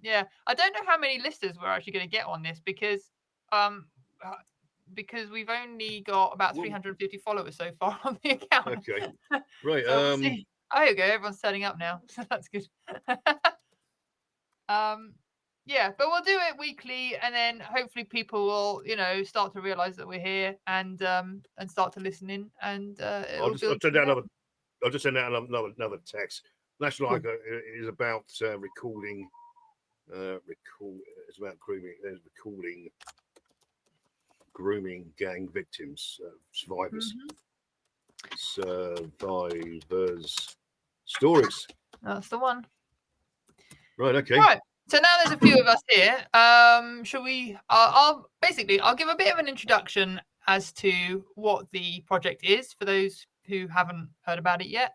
Yeah, I don't know how many listeners we're actually going to get on this um uh, because we've only got about Well, 350 followers so far on the account. okay, right. So we'll see. Oh, here we go. Everyone's turning up now, so that's good. um, yeah, but we'll do it weekly, and then hopefully people will, start to realize that we're here and start to listen in, and I'll it'll just I'll build send from out there. another. I'll just send out another text. National Cool. Archive is about recalling. It's about grooming. Recalling grooming gang victims, survivors, Mhm. survivors stories. That's the one. Right. Okay. Right. So now there's a few of us here. Shall we? I'll give a bit of an introduction as to what the project is for those who haven't heard about it yet.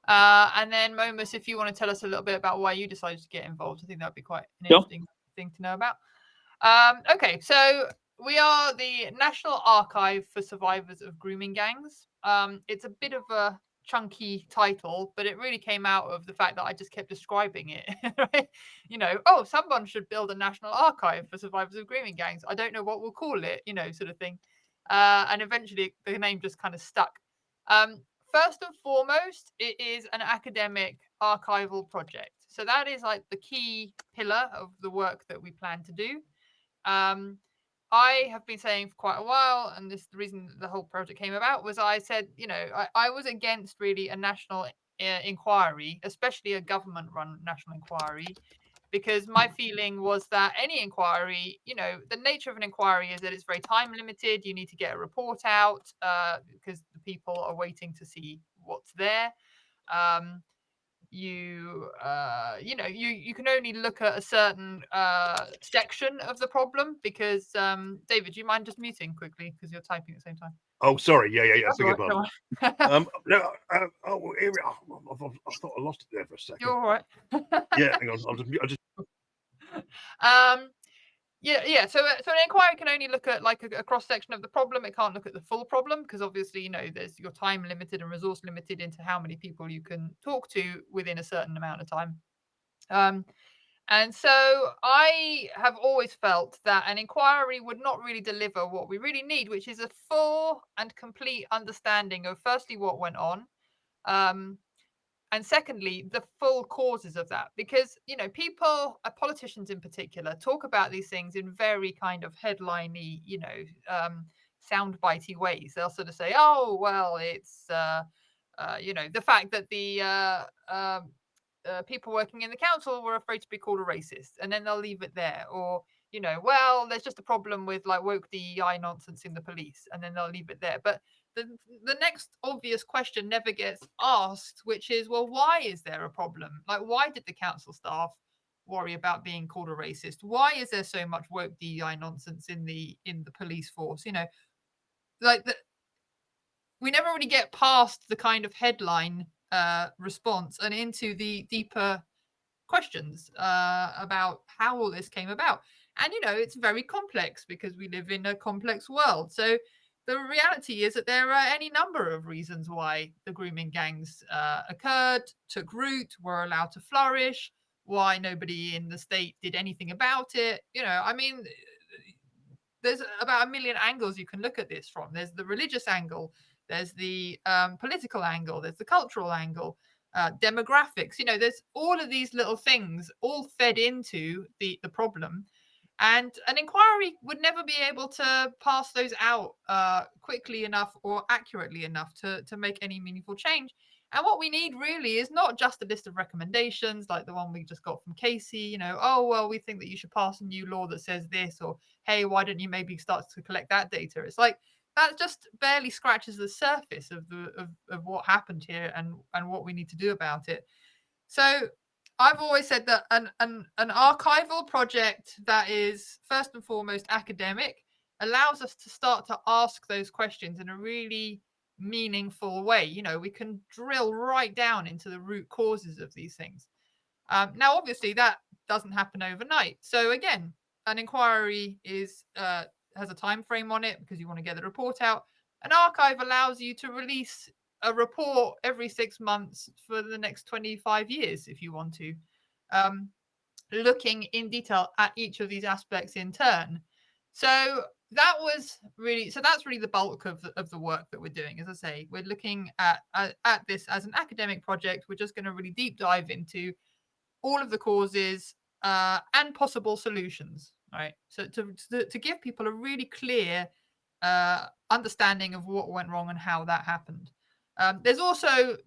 And then Momus, if you want to tell us a little bit about why you decided to get involved, I think that'd be quite an Sure. interesting thing to know about. Okay, so we are the National Archive for Survivors of Grooming Gangs. It's a bit of a chunky title, but it really came out of the fact that I just kept describing it. Right? Oh, someone should build a national archive for survivors of grooming gangs. I don't know what we'll call it, sort of thing. And eventually the name just kind of stuck. First and foremost, it is an academic archival project. So that is like the key pillar of the work that we plan to do. Um, I have been saying for quite a while, and this the reason the whole project came about was I said, I was against really a national inquiry, especially a government-run national inquiry, because my feeling was that any inquiry, the nature of an inquiry is that it's very time limited. You need to get a report out because the people are waiting to see what's there. Um, you can only look at a certain section of the problem because David, do you mind just muting quickly because you're typing at the same time? Oh, sorry. Yeah. That's Beg all your right, pardon. don't worry. No. I thought I lost it there for a second. You're all right. Yeah. Hang on. I'll just. um yeah. So an inquiry can only look at like a cross section of the problem. It can't look at the full problem because obviously there's your time limited and resource limited into how many people you can talk to within a certain amount of time. And so I have always felt that an inquiry would not really deliver what we really need, which is a full and complete understanding of firstly what went on, um, and secondly the full causes of that. Because people, politicians in particular, talk about these things in very kind of headliney, soundbitey ways. They'll sort of say, "Oh, well, it's the fact that the people working in the council were afraid to be called a racist," and then they'll leave it there. Or, well, there's just a problem with like woke DEI nonsense in the police, and then they'll leave it there. But the next obvious question never gets asked, which is, well, why is there a problem? Like, why did the council staff worry about being called a racist? Why is there so much woke DEI nonsense in the police force? Like we never really get past the kind of headline response and into the deeper questions about how all this came about. And it's very complex because we live in a complex world. So the reality is that there are any number of reasons why the grooming gangs occurred, took root, were allowed to flourish, why nobody in the state did anything about it. I mean, there's about a million angles you can look at this from. There's the religious angle, there's the political angle, there's the cultural angle, demographics. There's all of these little things all fed into the problem, and an inquiry would never be able to pass those out quickly enough or accurately enough to make any meaningful change. And what we need really is not just a list of recommendations like the one we just got from Casey. Oh, well, we think that you should pass a new law that says this, or hey, why don't you maybe start to collect that data? It's like that just barely scratches the surface of of what happened here and what we need to do about it. So I've always said that an archival project that is first and foremost academic allows us to start to ask those questions in a really meaningful way. We can drill right down into the root causes of these things. Now, obviously, that doesn't happen overnight. So again, an inquiry has a time frame on it because you want to get the report out. An archive allows you to release a report every 6 months for the next 25 years if you want to. Um, looking in detail at each of these aspects in turn. So that's really the bulk of the work that we're doing. As I say, we're looking at this as an academic project. We're just going to really deep dive into all of the causes and possible solutions, right? So to give people a really clear understanding of what went wrong and how that happened. There's also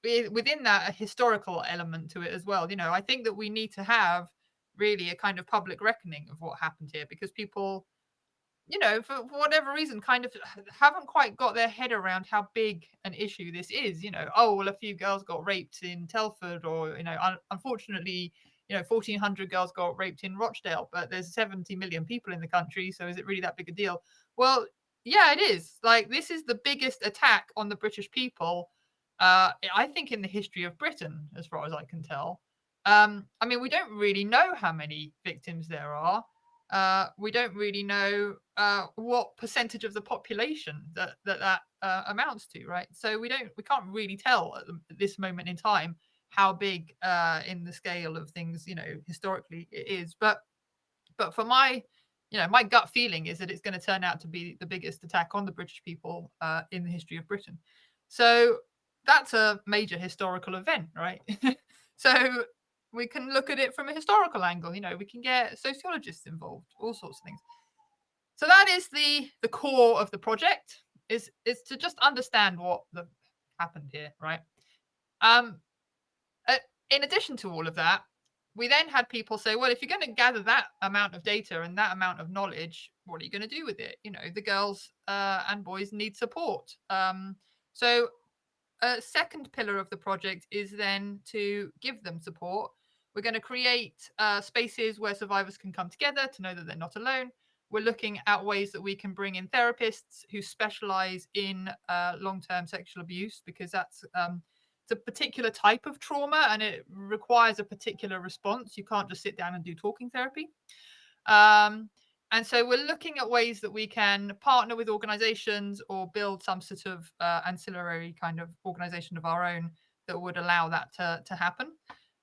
within that a historical element to it as well. I think that we need to have really a kind of public reckoning of what happened here, because people, for whatever reason, kind of haven't quite got their head around how big an issue this is. Oh, well, a few girls got raped in Telford, or, unfortunately, 1,400 girls got raped in Rochdale, but there's 70 million people in the country. So is it really that big a deal? Well, yeah, it is. Like, this is the biggest attack on the British people, I think, in the history of Britain, as far as I can tell. I mean, we don't really know how many victims there are. We don't really know what percentage of the population that amounts to, right? So we can't really tell at this moment in time how big in the scale of things, historically it is. But for my gut feeling is that it's going to turn out to be the biggest attack on the British people in the history of Britain. So that's a major historical event, right? So we can look at it from a historical angle. We can get sociologists involved, all sorts of things. So that is the core of the project, is to just understand what happened here, right? In addition to all of that, we then had people say, well, if you're going to gather that amount of data and that amount of knowledge, what are you going to do with it? The girls and boys need support. So a second pillar of the project is then to give them support. We're going to create spaces where survivors can come together to know that they're not alone. We're looking at ways that we can bring in therapists who specialize in long-term sexual abuse, because that's it's a particular type of trauma and it requires a particular response. You can't just sit down and do talking therapy. And so we're looking at ways that we can partner with organizations or build some sort of ancillary kind of organization of our own that would allow that to happen.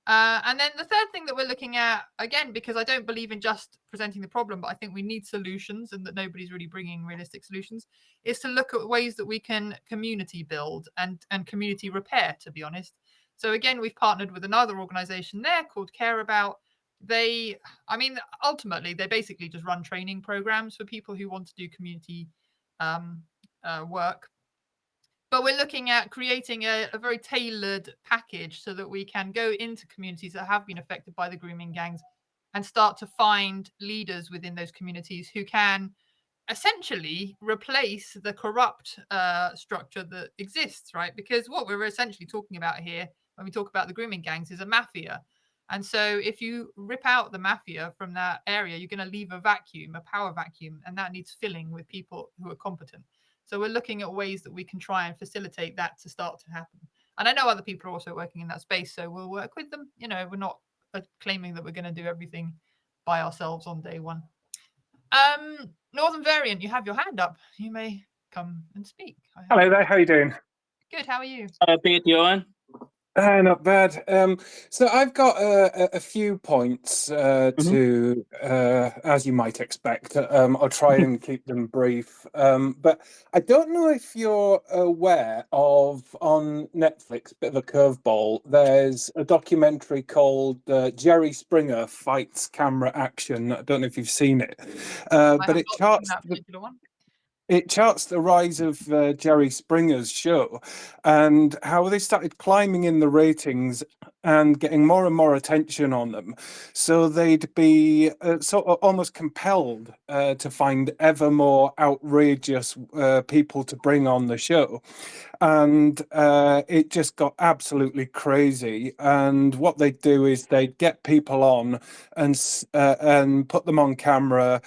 And then the third thing that we're looking at, again, because I don't believe in just presenting the problem, but I think we need solutions and that nobody's really bringing realistic solutions, is to look at ways that we can community build and community repair, to be honest. So again, we've partnered with another organization there called Care About. Ultimately, they basically just run training programs for people who want to do community work. But we're looking at creating a very tailored package so that we can go into communities that have been affected by the grooming gangs and start to find leaders within those communities who can essentially replace the corrupt structure that exists, right? Because what we're essentially talking about here when we talk about the grooming gangs is a mafia. And so if you rip out the mafia from that area, you're going to leave a vacuum, a power vacuum, and that needs filling with people who are competent. So we're looking at ways that we can try and facilitate that to start to happen. And I know other people are also working in that space, so we'll work with them. We're not claiming that we're going to do everything by ourselves on day one. Northern Variant, you have your hand up. You may come and speak. Hello there, how are you doing? Good, how are you? Bit Johan. Not bad. So I've got a few points to, as you might expect. I'll try and keep them brief. But I don't know if you're aware of, on Netflix, bit of a curveball, there's a documentary called Jerry Springer Fights Camera Action. I don't know if you've seen it, but it charts the rise of Jerry Springer's show and how they started climbing in the ratings and getting more and more attention on them. So they'd be sort of almost compelled to find ever more outrageous people to bring on the show. And it just got absolutely crazy. And what they'd do is they'd get people on and put them on camera,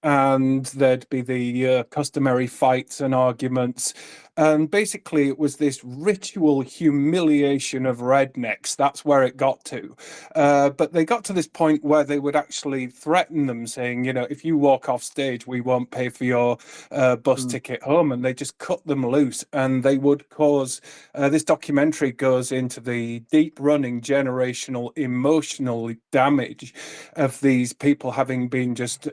and there'd be the customary fights and arguments. And basically it was this ritual humiliation of rednecks. That's where it got to. But they got to this point where they would actually threaten them, saying, you know, if you walk off stage, we won't pay for your bus ticket home. And they just cut them loose, and they would cause this documentary goes into the deep running generational emotional damage of these people having been just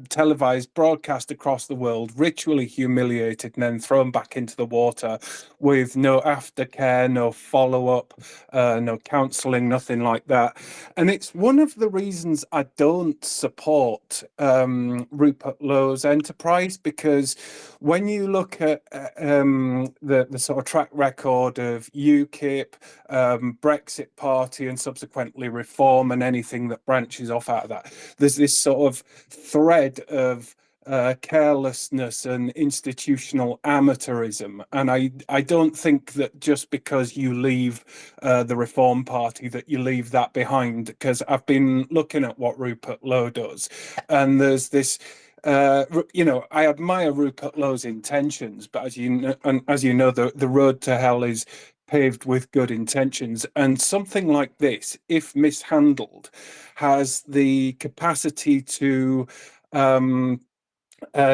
televised, broadcast across the world, ritually humiliated, and then thrown back into the water with no aftercare, no follow-up, no counselling, nothing like that. And it's one of the reasons I don't support Rupert Lowe's enterprise, because when you look at the sort of track record of UKIP, Brexit Party, and subsequently Reform, and anything that branches off out of that, there's this sort of thread of carelessness and institutional amateurism. And I don't think that just because you leave the Reform Party that you leave that behind, because I've been looking at what Rupert Lowe does, and there's this you know, I admire Rupert Lowe's intentions, but as you know, the road to hell is paved with good intentions. And something like this, if mishandled, has the capacity to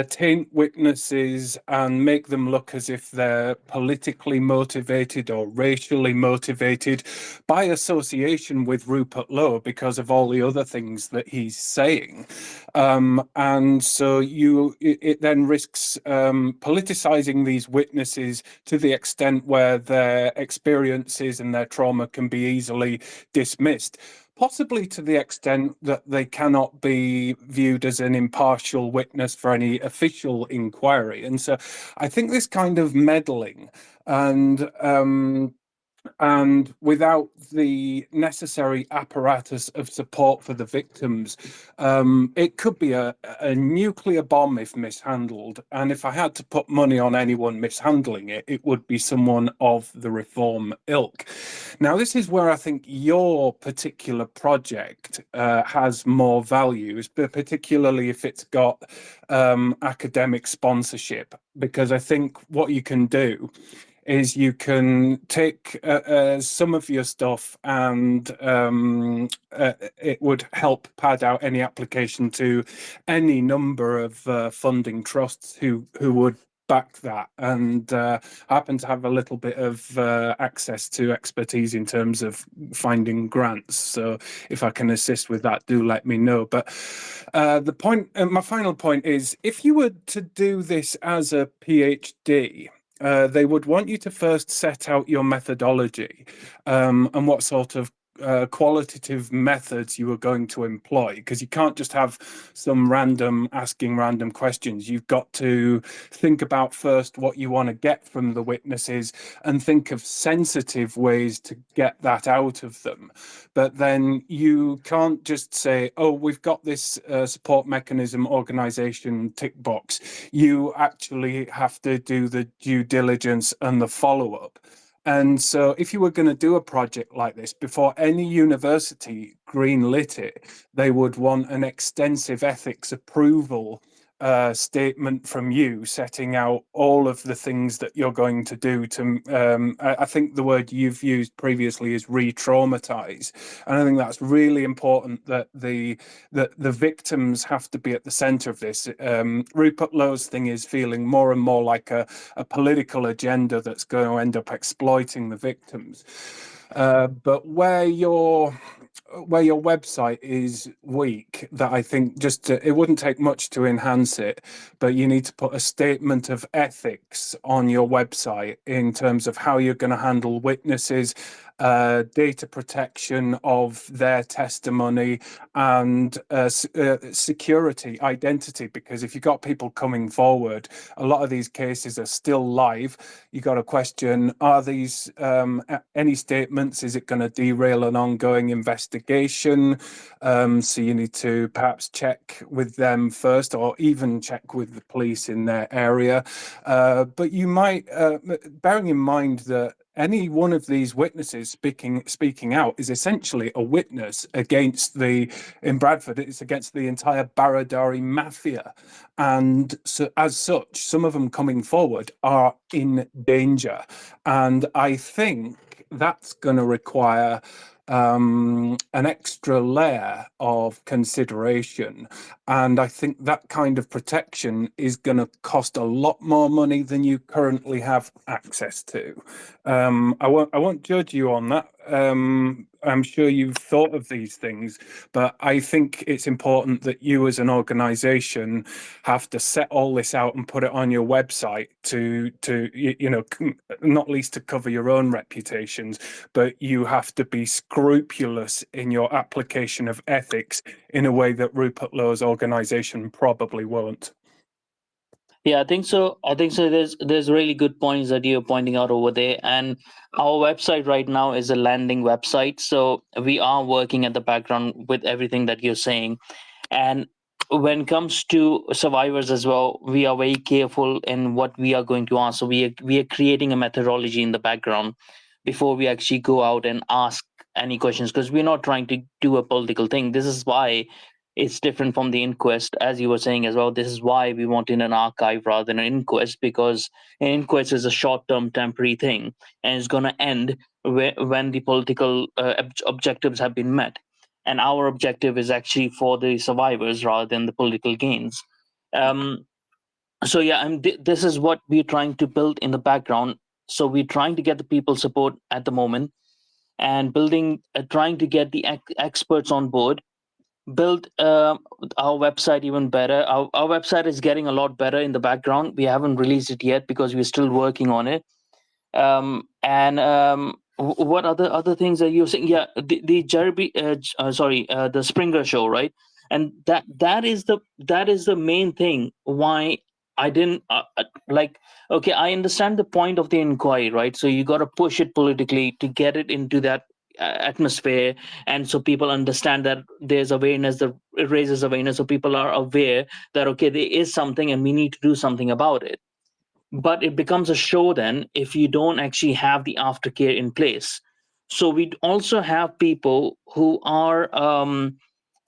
taint witnesses and make them look as if they're politically motivated or racially motivated by association with Rupert Lowe because of all the other things that he's saying. And so it then risks politicizing these witnesses to the extent where their experiences and their trauma can be easily dismissed, possibly to the extent that they cannot be viewed as an impartial witness for any official inquiry. And so I think this kind of meddling and without the necessary apparatus of support for the victims, it could be a nuclear bomb if mishandled. And if I had to put money on anyone mishandling it, it would be someone of the Reform ilk. Now, this is where I think your particular project has more value, particularly if it's got academic sponsorship, because I think what you can do is you can take some of your stuff and it would help pad out any application to any number of funding trusts who would back that. And I happen to have a little bit of access to expertise in terms of finding grants. So if I can assist with that, do let me know. But the point, my final point is, if you were to do this as a PhD, they would want you to first set out your methodology and what sort of qualitative methods you are going to employ, because you can't just have some asking random questions. You've got to think about first what you want to get from the witnesses and think of sensitive ways to get that out of them. But then you can't just say, oh, we've got this support mechanism organization tick box. You actually have to do the due diligence and the follow-up. And so if you were going to do a project like this, before any university greenlit it, they would want an extensive ethics approval statement from you, setting out all of the things that you're going to do to, I think the word you've used previously is re-traumatize. And I think that's really important, that the victims have to be at the center of this. Rupert Lowe's thing is feeling more and more like a political agenda that's going to end up exploiting the victims. But where your website is weak, that I think it wouldn't take much to enhance it, but you need to put a statement of ethics on your website in terms of how you're going to handle witnesses, data protection of their testimony, and security, identity, because if you've got people coming forward, a lot of these cases are still live. You got to question, are these any statements? Is it going to derail an ongoing investigation? So you need to perhaps check with them first, or even check with the police in their area. But you might, bearing in mind that any one of these witnesses speaking out is essentially a witness against in Bradford, it's against the entire Baradari mafia. And so as such, some of them coming forward are in danger. And I think that's going to require an extra layer of consideration. And I think that kind of protection is going to cost a lot more money than you currently have access to. I won't judge you on that. I'm sure you've thought of these things, but I think it's important that you as an organization have to set all this out and put it on your website to not least to cover your own reputations, but you have to be scrupulous in your application of ethics in a way that Rupert Lowe's organization probably won't. Yeah, I think so. There's really good points that you're pointing out over there, and our website right now is a landing website. So we are working at the background with everything that you're saying, and when it comes to survivors as well, we are very careful in what we are going to ask. So we are creating a methodology in the background before we actually go out and ask any questions, because we're not trying to do a political thing. This is why it's different from the inquest, as you were saying as well. This is why we wanted an archive rather than an inquest, because an inquest is a short-term, temporary thing, and it's going to end when the political objectives have been met. And our objective is actually for the survivors rather than the political gains. So yeah, this is what we're trying to build in the background. So we're trying to get the people support at the moment, and trying to get the experts on board, build our website even better. Our website is getting a lot better in the background. We haven't released it yet because we're still working on it. What other things are you saying? Yeah, the the Springer show, right? And that is the main thing why I didn't okay, I understand the point of the inquiry, right? So you got to push it politically to get it into that atmosphere, and so people understand that there's awareness, that it raises awareness, so people are aware that okay, there is something and we need to do something about it. But it becomes a show then if you don't actually have the aftercare in place. So we also have people who are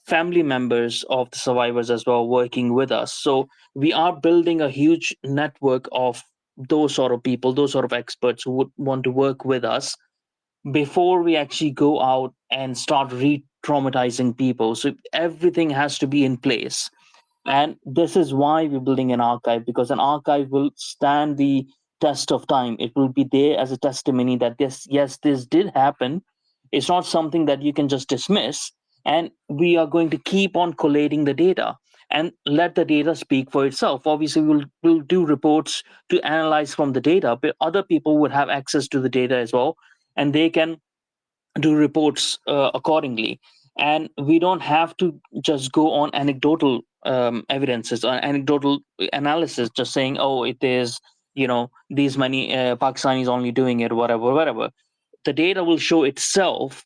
family members of the survivors as well working with us. So we are building a huge network of those sort of people, those sort of experts who would want to work with us before we actually go out and start re-traumatizing people. So everything has to be in place. And this is why we're building an archive, because an archive will stand the test of time. It will be there as a testimony that this did happen. It's not something that you can just dismiss. And we are going to keep on collating the data and let the data speak for itself. Obviously, we'll do reports to analyze from the data, but other people would have access to the data as well, and they can do reports accordingly. And we don't have to just go on anecdotal evidences or anecdotal analysis, just saying, oh, it is, these many Pakistanis only doing it, whatever. The data will show itself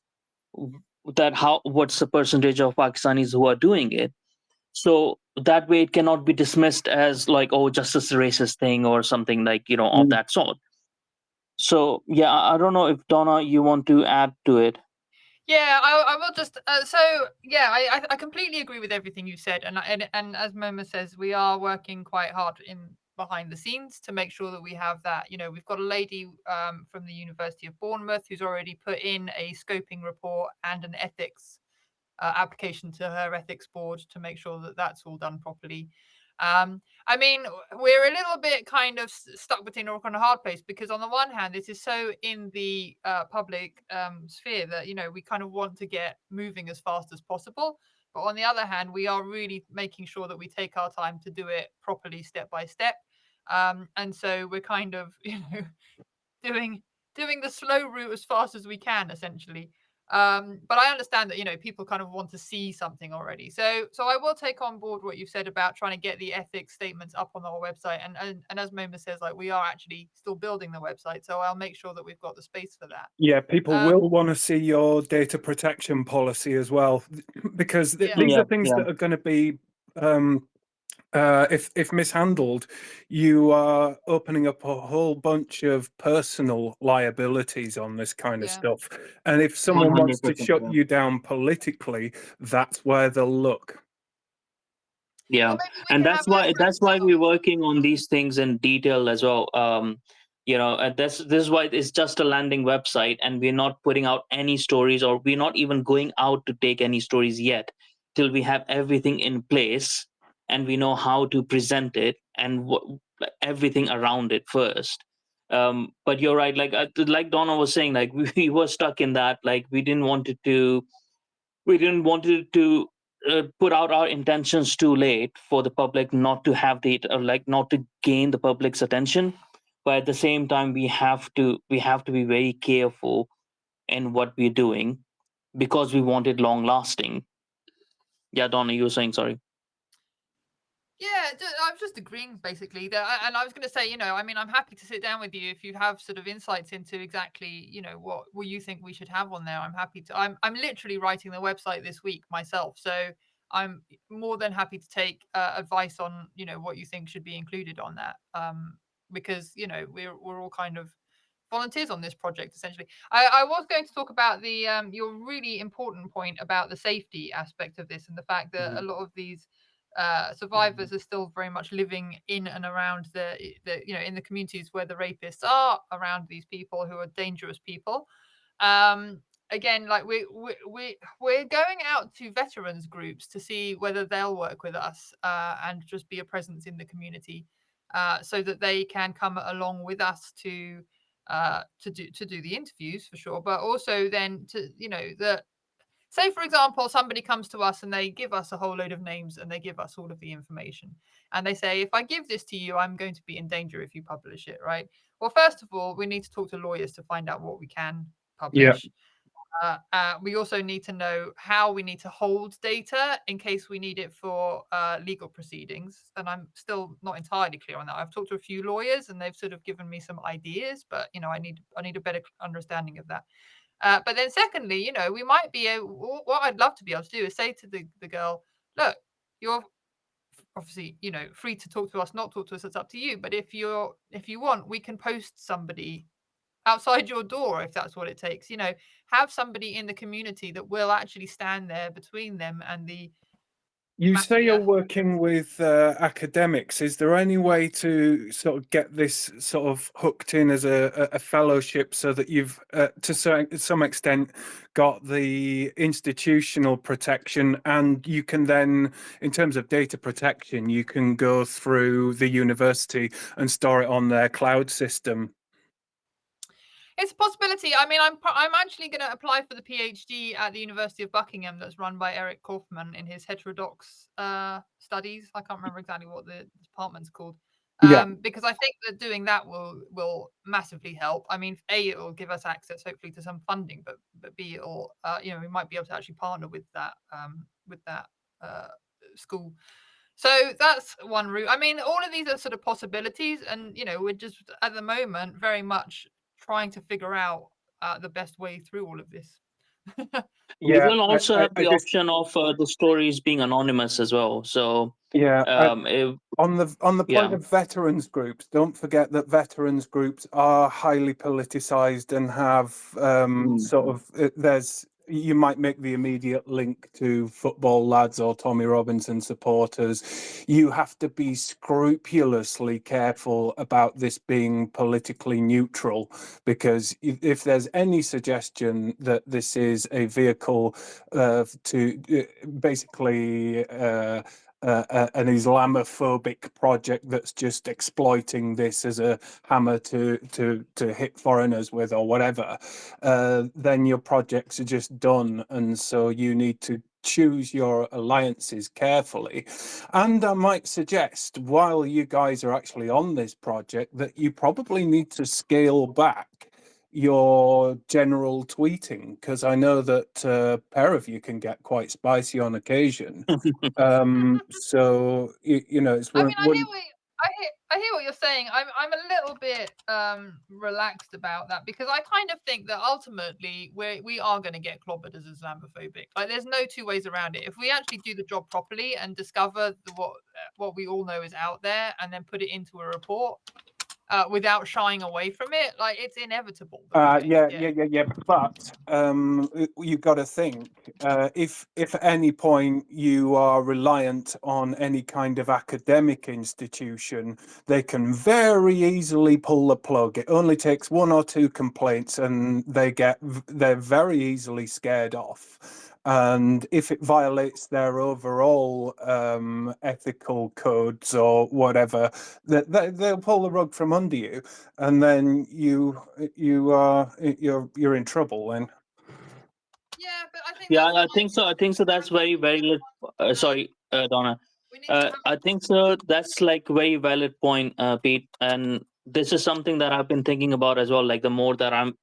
that what's the percentage of Pakistanis who are doing it. So that way it cannot be dismissed as like, oh, just a racist thing or something like, of that sort. So yeah, I don't know if Donna, you want to add to it. Yeah, I will just. I completely agree with everything you said, and as Moma says, we are working quite hard behind the scenes to make sure that we have that. We've got a lady from the University of Bournemouth who's already put in a scoping report and an ethics application to her ethics board to make sure that that's all done properly. I mean, we're a little bit kind of stuck between a rock and a hard place, because on the one hand, this is so in the public sphere that, we kind of want to get moving as fast as possible. But on the other hand, we are really making sure that we take our time to do it properly, step by step. And so we're kind of, doing the slow route as fast as we can, essentially. But I understand that people kind of want to see something already. So I will take on board what you've said about trying to get the ethics statements up on our website. And as Moma says, like, we are actually still building the website, so I'll make sure that we've got the space for that. Yeah, people will want to see your data protection policy as well, because these are things that are going to be if mishandled, you are opening up a whole bunch of personal liabilities on this kind of Yeah. stuff. And if someone wants to 100%. shut Yeah. you down politically, that's where they'll look. Yeah, Well, maybe we and can have that's why we're working on these things in detail as well. You know, and this is why it's just a landing website, and we're not putting out any stories, or we're not even going out to take any stories yet, till we have everything in place and we know how to present it and everything around it first. But you're right, like Donna was saying, like we were stuck in that, like we didn't want it to put out our intentions too late for the public not to have not to gain the public's attention, but at the same time we have to be very careful in what we're doing because we want it long lasting. Yeah, Donna, you were saying, sorry. Yeah, I was just agreeing basically that, and I was going to say, I mean, I'm happy to sit down with you if you have sort of insights into exactly, what you think we should have on there. I'm happy to. I'm literally writing the website this week myself, so I'm more than happy to take advice on, what you think should be included on that. Because we're all kind of volunteers on this project essentially. I was going to talk about the your really important point about the safety aspect of this and the fact that a lot of these survivors are still very much living in and around the in the communities where the rapists are around these people who are dangerous people. Again, like we're going out to veterans groups to see whether they'll work with us and just be a presence in the community so that they can come along with us to do the interviews for sure, but also then to say, for example, somebody comes to us and they give us a whole load of names and they give us all of the information. And they say, if I give this to you, I'm going to be in danger if you publish it, right? Well, first of all, we need to talk to lawyers to find out what we can publish. We also need to know how we need to hold data in case we need it for legal proceedings. And I'm still not entirely clear on that. I've talked to a few lawyers and they've sort of given me some ideas, but I need a better understanding of that. But then secondly, we might be what I'd love to be able to do is say to the girl, look, you're obviously, free to talk to us, not talk to us, it's up to you. But if you want, we can post somebody outside your door if that's what it takes. Have somebody in the community that will actually stand there between them and the You say you're mafia. working with academics. Is there any way to sort of get this sort of hooked in as a fellowship so that you've, to some extent, got the institutional protection, and you can then, in terms of data protection, you can go through the university and store it on their cloud system? It's a possibility. I mean, I'm actually going to apply for the PhD at the University of Buckingham that's run by Eric Kaufman in his heterodox studies. I can't remember exactly what the department's called. Yeah. Because I think that doing that will massively help. I mean, A, it will give us access hopefully to some funding, but B, it'll we might be able to actually partner with that school. So that's one route. I mean, all of these are sort of possibilities, and we're just at the moment very much trying to figure out the best way through all of this. We Yeah, will also have I the just option of the stories being anonymous as well. So on the point yeah. of veterans groups, don't forget that veterans groups are highly politicized and have sort of you might make the immediate link to football lads or Tommy Robinson supporters. You have to be scrupulously careful about this being politically neutral, because if there's any suggestion that this is a vehicle to basically an Islamophobic project that's just exploiting this as a hammer to hit foreigners with or whatever, then your projects are just done. And so you need to choose your alliances carefully. And I might suggest, while you guys are actually on this project, that you probably need to scale back your general tweeting, because I know that a pair of you can get quite spicy on occasion. So it's I mean, I hear what you're saying. I'm a little bit relaxed about that, because I kind of think that ultimately we are going to get clobbered as Islamophobic. Like, there's no two ways around it. If we actually do the job properly and discover what we all know is out there, and then put it into a report without shying away from it, like, it's inevitable that we're going to get. Yeah. But you've got to think, if at any point you are reliant on any kind of academic institution, they can very easily pull the plug. It only takes one or two complaints, and they're very easily scared off. And if it violates their overall ethical codes or whatever, they'll pull the rug from under you, and then you're in trouble then. Yeah, but I think Yeah, that's I think so. I think so. That's very valid. Sorry, Donna. we need to have I think so. That's like very valid point, Pete. And this is something that I've been thinking about as well. Like, the more that I'm,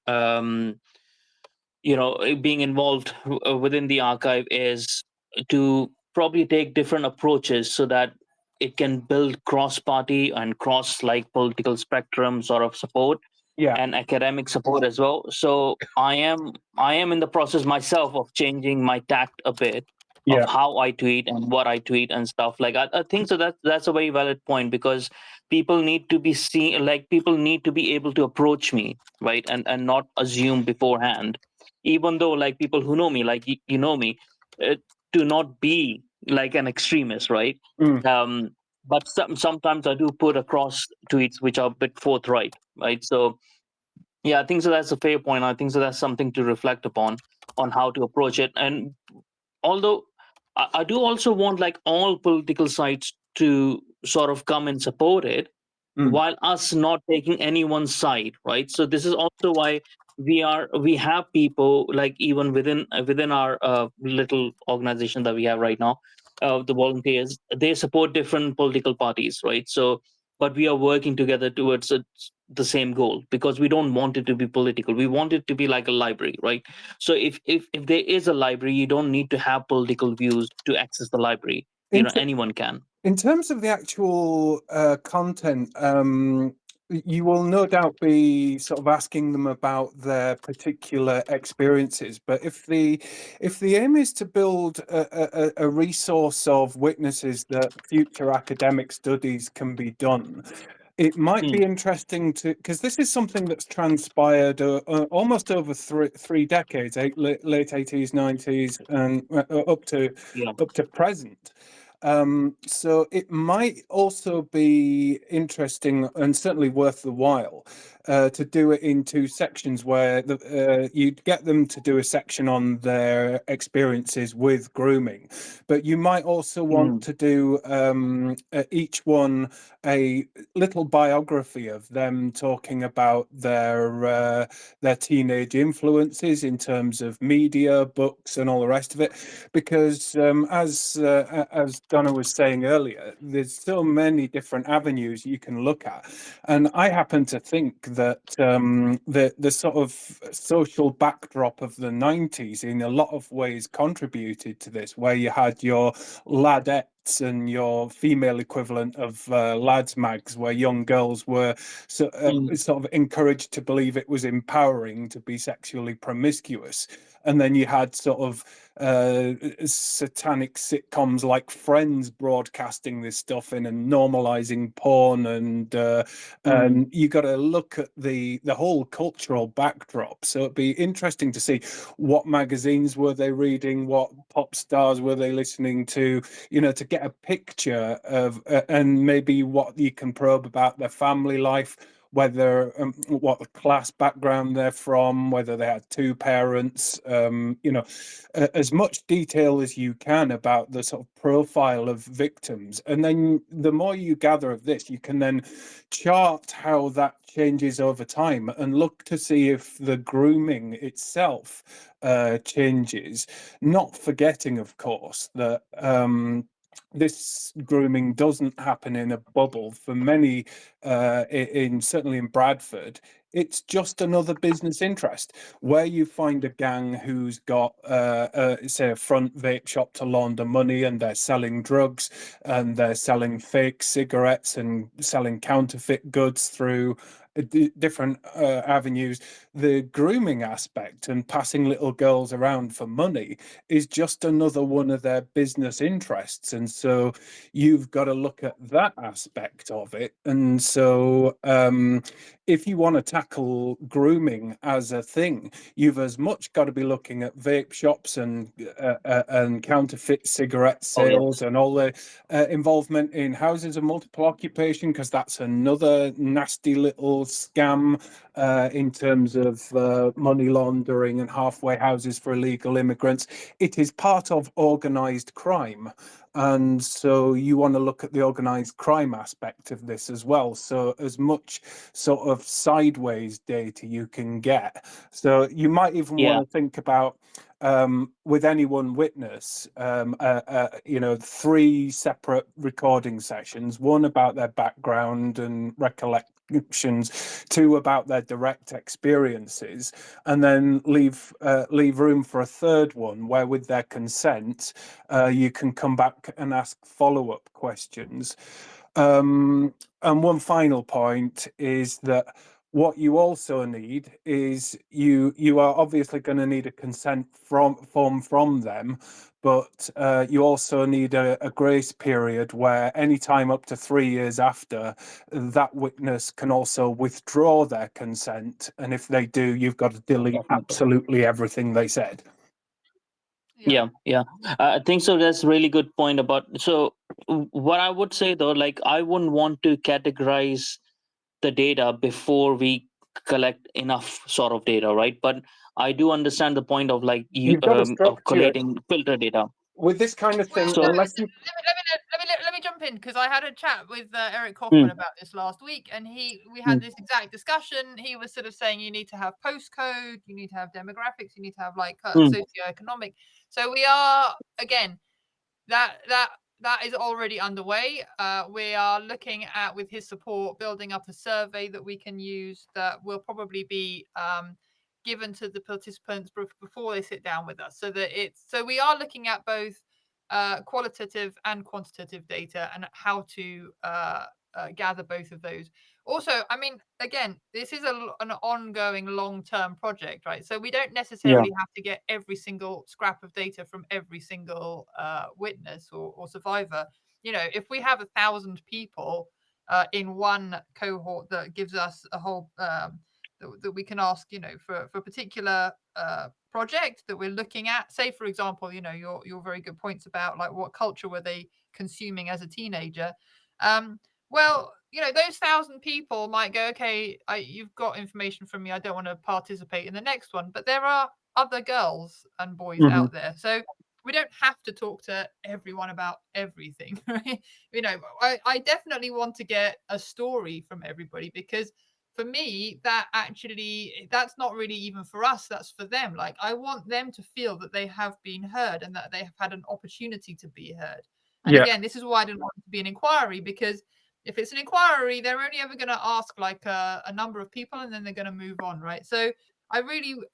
being involved within the archive, is to probably take different approaches so that it can build cross-party and cross political spectrum sort of support Yeah, and academic support as well. So I am in the process myself of changing my tact a bit of yeah. how I tweet and what I tweet and stuff. Like, I think so that's a very valid point, because people need to be seen, like, people need to be able to approach me, right, and not assume beforehand, even though, like, people who know me, like, you know me, uh, to not be like an extremist, right? Mm. But sometimes I do put across tweets which are a bit forthright, right? So yeah, I think so. That's a fair point. I think so. That's something to reflect upon on how to approach it. And although I do also want, like, all political sides to sort of come and support it, Mm. while us not taking anyone's side, right? So this is also why we have people, like, even within our little organization that we have right now, the volunteers, they support different political parties, right? So, but we are working together towards the same goal, because we don't want it to be political. We want it to be like a library, right? So if there is a library, you don't need to have political views to access the library. In, Anyone can. in terms of the actual content, you will no doubt be sort of asking them about their particular experiences. But if the aim is to build a resource of witnesses that future academic studies can be done, it might be interesting to, because this is something that's transpired almost over three decades, late 80s, 90s, and up to present. So it might also be interesting, and certainly worth the while, to do it in two sections, where you'd get them to do a section on their experiences with grooming, but you might also want to do each one a little biography of them, talking about their teenage influences in terms of media, books, and all the rest of it. Because as Donna was saying earlier, there's so many different avenues you can look at, and I happen to think that the sort of social backdrop of the 90s in a lot of ways contributed to this, where you had your ladettes and your female equivalent of lads mags, where young girls were sort of encouraged to believe it was empowering to be sexually promiscuous. And then you had sort of satanic sitcoms like Friends broadcasting this stuff in and normalizing porn, and you got to look at the whole cultural backdrop. So it'd be interesting to see what magazines were they reading, what pop stars were they listening to, to get a picture of and maybe what you can probe about their family life, whether what class background they're from, whether they had two parents, as much detail as you can about the sort of profile of victims. And then the more you gather of this, you can then chart how that changes over time and look to see if the grooming itself changes, not forgetting, of course, that this grooming doesn't happen in a bubble. For many, certainly in Bradford, it's just another business interest where you find a gang who's got, say, a front vape shop to launder money, and they're selling drugs, and they're selling fake cigarettes and selling counterfeit goods through different avenues. The grooming aspect and passing little girls around for money is just another one of their business interests, and so you've got to look at that aspect of it. And so if you want to tackle grooming as a thing, you've as much got to be looking at vape shops and counterfeit cigarette sales and all the involvement in houses of multiple occupation, because that's another nasty little scam in terms of money laundering and halfway houses for illegal immigrants. It is part of organised crime. And so you want to look at the organised crime aspect of this as well. So as much sort of sideways data you can get. So you might even want to think about, with any one witness, 3 separate recording sessions, one about their background and recollections, 2 about their direct experiences, and then leave room for a third one where, with their consent, you can come back and ask follow-up questions. And one final point is that what you also need is you are obviously going to need a consent form from them, but you also need a grace period where any time up to 3 years after, that witness can also withdraw their consent. And if they do, you've got to delete absolutely everything they said. Yeah. I think so. That's a really good point about. So what I would say though, like, I wouldn't want to categorize the data before we collect enough sort of data, right? But I do understand the point of, like, you You've got to of structure collating filter data with this kind of thing. Well, Unless you let me jump in, because I had a chat with Eric Kaufman about this last week, and we had this exact discussion. He was sort of saying you need to have postcode, you need to have demographics, you need to have like socioeconomic. So we are, again, that is already underway. We are looking at, with his support, building up a survey that we can use that will probably be given to the participants before they sit down with us, so we are looking at both qualitative and quantitative data and how to gather both of those. Also, I mean, again, this is an ongoing long-term project, right? So we don't necessarily have to get every single scrap of data from every single witness or survivor. If we have 1,000 people in one cohort, that gives us a whole that we can ask, for a particular project that we're looking at. Say, for example, your very good points about, like, what culture were they consuming as a teenager. Well, those 1,000 people might go, okay, you've got information from me, I don't want to participate in the next one. But there are other girls and boys out there, so we don't have to talk to everyone about everything, right? I definitely want to get a story from everybody, because for me, that's not really even for us, that's for them. Like, I want them to feel that they have been heard and that they have had an opportunity to be heard. And again, this is why I didn't want it to be an inquiry, because if it's an inquiry, they're only ever going to ask like a number of people, and then they're going to move on, right? So I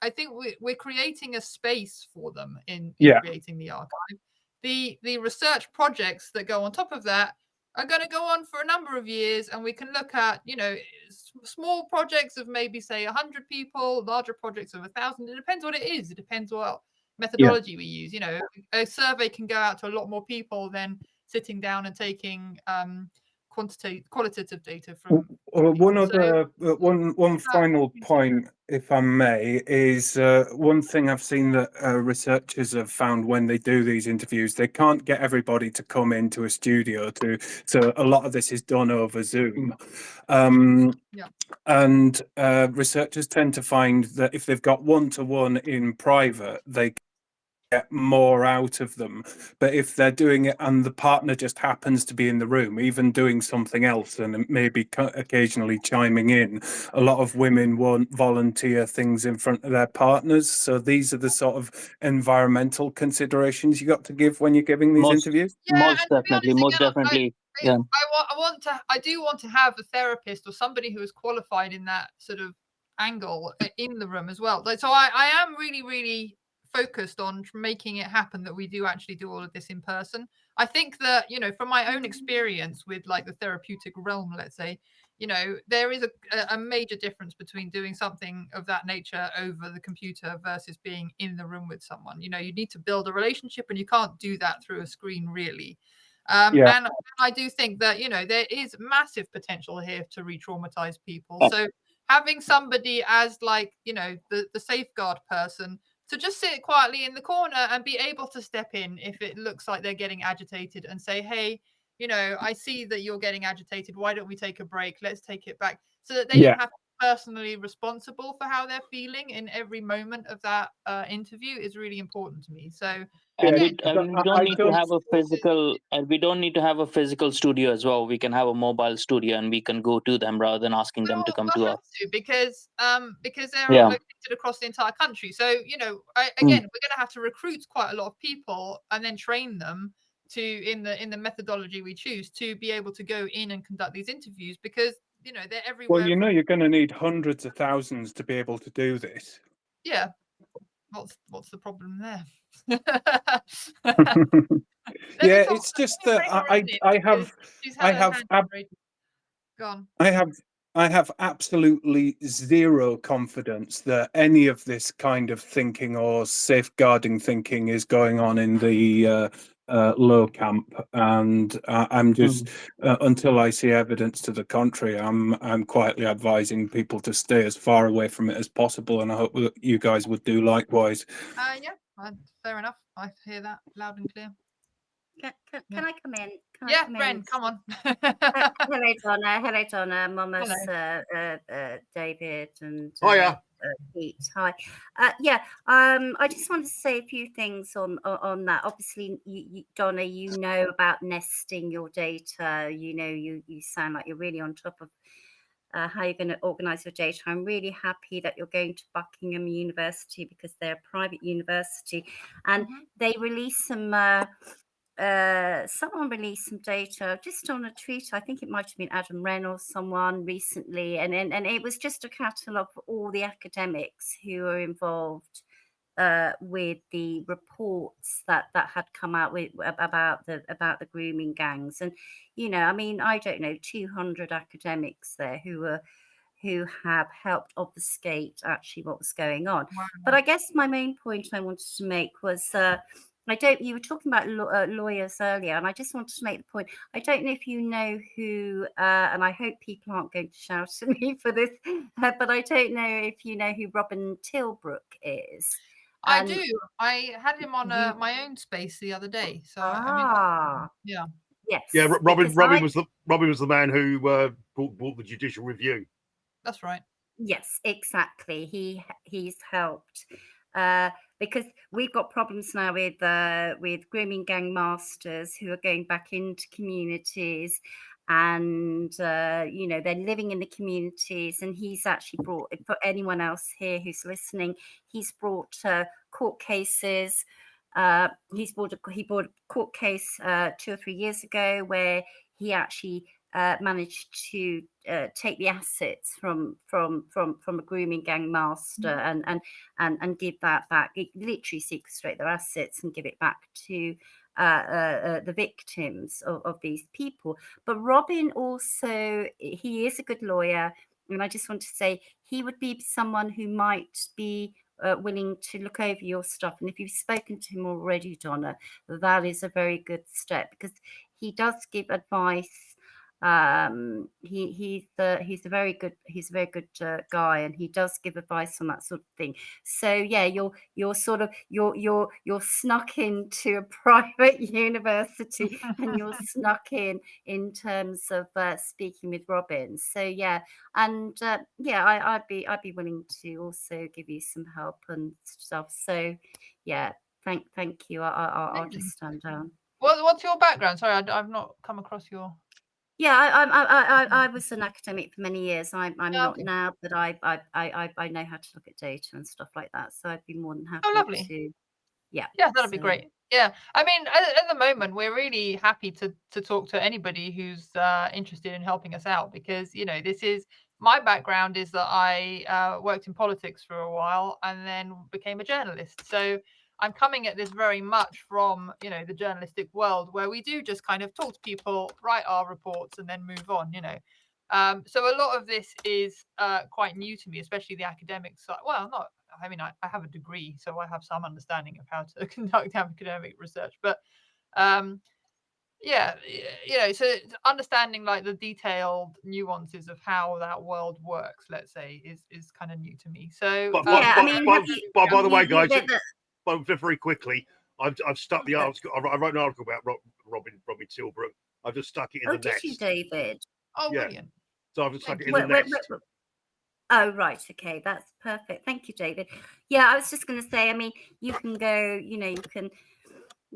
think we're creating a space for them in creating the archive. The research projects that go on top of that are going to go on for a number of years, and we can look at, small projects of maybe, say, 100 people, larger projects of 1,000. It depends what it is. It depends what methodology we use. A survey can go out to a lot more people than sitting down and taking qualitative data from one final point, if I may, is one thing I've seen that researchers have found when they do these interviews, they can't get everybody to come into a studio so a lot of this is done over Zoom. And researchers tend to find that if they've got one-to-one in private, they get more out of them. But if they're doing it and the partner just happens to be in the room, even doing something else and maybe occasionally chiming in, a lot of women won't volunteer things in front of their partners. So these are the sort of environmental considerations you got to give when you're giving these interviews. Yeah, Most and to be honest, definitely. Yeah. I do want to have a therapist or somebody who is qualified in that sort of angle in the room as well. Like, so I am really, really focused on making it happen that we do actually do all of this in person. I think that, you know, from my own experience with like the therapeutic realm, let's say, you know, there is a major difference between doing something of that nature over the computer versus being in the room with someone. You know, you need to build a relationship and you can't do that through a screen, really. Yeah. And I do think that, you know, there is massive potential here to re-traumatize people. So having somebody as like, you know, the safeguard person to just sit quietly in the corner and be able to step in if it looks like they're getting agitated and say, hey, you know, I see that you're getting agitated. Why don't we take a break? Let's take it back, so that they don't have to be personally responsible for how they're feeling in every moment of that interview is really important to me. So And Yeah, we don't need to have a physical, and we don't need to have a physical studio as well. We can have a mobile studio and we can go to them rather than asking them to come to us. Because they're Yeah. located across the entire country. So, you know, again, we're going to have to recruit quite a lot of people and then train them to in the methodology we choose to be able to go in and conduct these interviews, because, you know, they're everywhere. Well, you know, you're going to need hundreds of thousands to be able to do this. Yeah. What's the problem there? Yeah, it's just that I have absolutely zero confidence that any of this kind of thinking or safeguarding thinking is going on in the low camp, and I'm just until I see evidence to the contrary, I'm quietly advising people to stay as far away from it as possible, and I hope that you guys would do likewise. Yeah, fair enough. I hear that loud and clear. Can I come in? Yeah, Wren, come on. Hello, Donna. Hello, Donna. Mama's David and Pete. Hi. I just wanted to say a few things on that. Obviously, you, Donna, you know about nesting your data. You know, you sound like you're really on top of how you're going to organise your data. I'm really happy that you're going to Buckingham University because they're a private university, and they release some. Someone released some data just on a tweet. I think it might have been Adam Wren or someone recently, and it was just a catalogue of all the academics who are involved with the reports that had come out about the grooming gangs. And you know, I mean, I don't know, 200 academics there who have helped obfuscate actually what was going on. Wow. But I guess my main point I wanted to make was you were talking about lawyers earlier, and I just wanted to make the point. I don't know if you know who, and I hope people aren't going to shout at me for this, but I don't know if you know who Robin Tilbrook is. I do. I had him on my own space the other day. So yeah. Yes. Yeah, Robin was the man who brought the judicial review. That's right. Yes, exactly. He's helped because we've got problems now with grooming gang masters who are going back into communities, and you know, they're living in the communities. And he's actually brought, for anyone else here who's listening, he's brought court cases. He brought a court case 2 or 3 years ago where he actually managed to take the assets from a grooming gang master and give that back. It literally sequestrate their assets and give it back to the victims of these people. But Robin also, he is a good lawyer, and I just want to say he would be someone who might be willing to look over your stuff. And if you've spoken to him already, Donna, that is a very good step, because he does give advice. He's a very good guy, and he does give advice on that sort of thing. So yeah, you're snuck into a private university and you're snuck in terms of speaking with Robin. So yeah, and I'd be willing to also give you some help and stuff. So yeah, Thank you. I'll Amazing. just stand down. What's your background? Sorry, I've not come across your. Yeah, I was an academic for many years. I'm not okay. now, but I know how to look at data and stuff like that. So I'd be more than happy lovely. to. Yeah. Yeah, that'd be so- great. Yeah, I mean, at the moment, we're really happy to talk to anybody who's interested in helping us out, because this is my background is that I worked in politics for a while and then became a journalist. So I'm coming at this very much from the journalistic world, where we do just kind of talk to people, write our reports, and then move on. So a lot of this is quite new to me, especially the academic side. Well, not. I mean, I have a degree, so I have some understanding of how to conduct academic research. But yeah, so understanding like the detailed nuances of how that world works, let's say, is kind of new to me. So But, Yeah, I but, mean, but, have you- but by the way, you guys, read the- but very quickly, I've stuck the Okay. article. I wrote an article about Robin Tilbrook. I've just stuck it in Oh, the did next. you, David? oh, Yeah. brilliant. So I've just stuck Thank it in the next. Oh, right. Okay, that's perfect. Thank you, David. Yeah, I was just going to say, I mean, you can go, you